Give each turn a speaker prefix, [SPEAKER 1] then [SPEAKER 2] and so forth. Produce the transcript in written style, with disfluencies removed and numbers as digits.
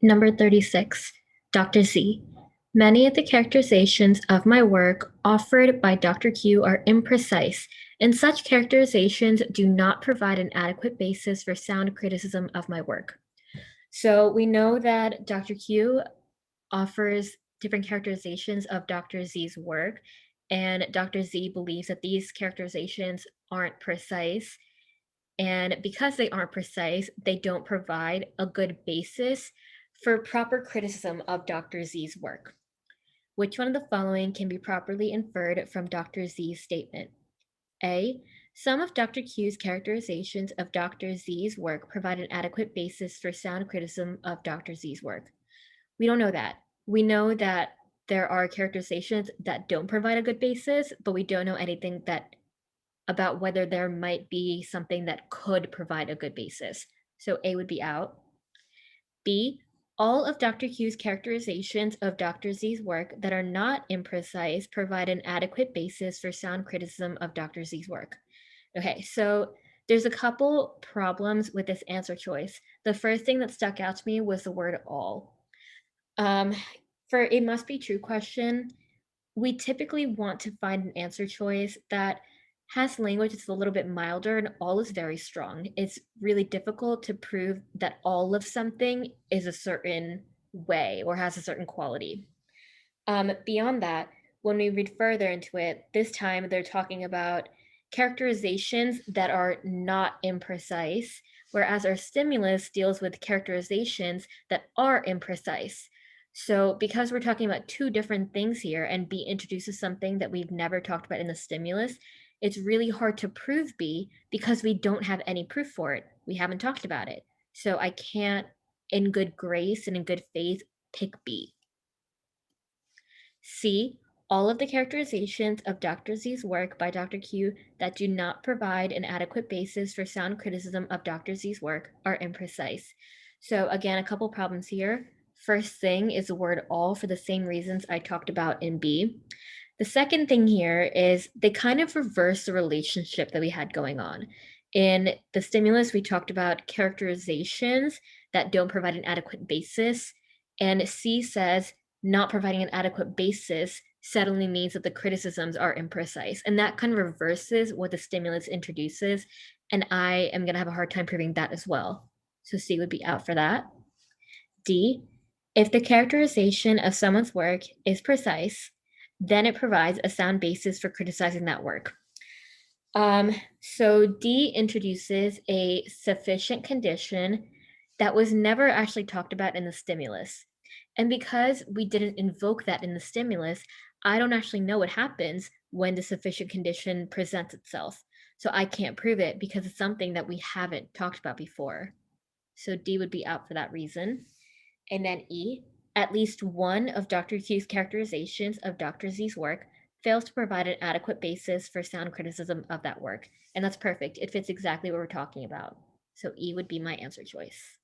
[SPEAKER 1] Number 36, Dr. Z. Many of the characterizations of my work offered by Dr. Q are imprecise, and such characterizations do not provide an adequate basis for sound criticism of my work. So we know that Dr. Q offers different characterizations of Dr. Z's work, and Dr. Z believes that these characterizations aren't precise. And because they aren't precise, they don't provide a good basis for proper criticism of Dr. Z's work. Which one of the following can be properly inferred from Dr. Z's statement? A. Some of Dr. Q's characterizations of Dr. Z's work provide an adequate basis for sound criticism of Dr. Z's work. We don't know that. We know that there are characterizations that don't provide a good basis, but we don't know anything about whether there might be something that could provide a good basis. So A would be out. B, all of Dr. Q's characterizations of Dr. Z's work that are not imprecise provide an adequate basis for sound criticism of Dr. Z's work. Okay, so there's a couple problems with this answer choice. The first thing that stuck out to me was the word all. Um, for a must be true question, we typically want to find an answer choice that has language that's a little bit milder, and all is very strong. It's really difficult to prove that all of something is a certain way or has a certain quality. Beyond that, when we read further into it, this time they're talking about characterizations that are not imprecise, whereas our stimulus deals with characterizations that are imprecise. So, because we're talking about two different things here, and B introduces something that we've never talked about in the stimulus, it's really hard to prove B because we don't have any proof for it. We haven't talked about it. So, I can't, in good grace and in good faith, pick B. C, all of the characterizations of Dr. Z's work by Dr. Q that do not provide an adequate basis for sound criticism of Dr. Z's work are imprecise. So again, a couple problems here. First thing is the word all for the same reasons I talked about in B. The second thing here is they kind of reverse the relationship that we had going on. In the stimulus, we talked about characterizations that don't provide an adequate basis, and C says not providing an adequate basis suddenly means that the criticisms are imprecise. And that kind of reverses what the stimulus introduces. And I am going to have a hard time proving that as well. So C would be out for that. D, if the characterization of someone's work is precise, then it provides a sound basis for criticizing that work. So D introduces a sufficient condition that was never actually talked about in the stimulus. And because we didn't invoke that in the stimulus, I don't actually know what happens when the sufficient condition presents itself. So I can't prove it because it's something that we haven't talked about before. So D would be out for that reason. And then E, at least one of Dr. Q's characterizations of Dr. Z's work fails to provide an adequate basis for sound criticism of that work. And that's perfect. It fits exactly what we're talking about. So E would be my answer choice.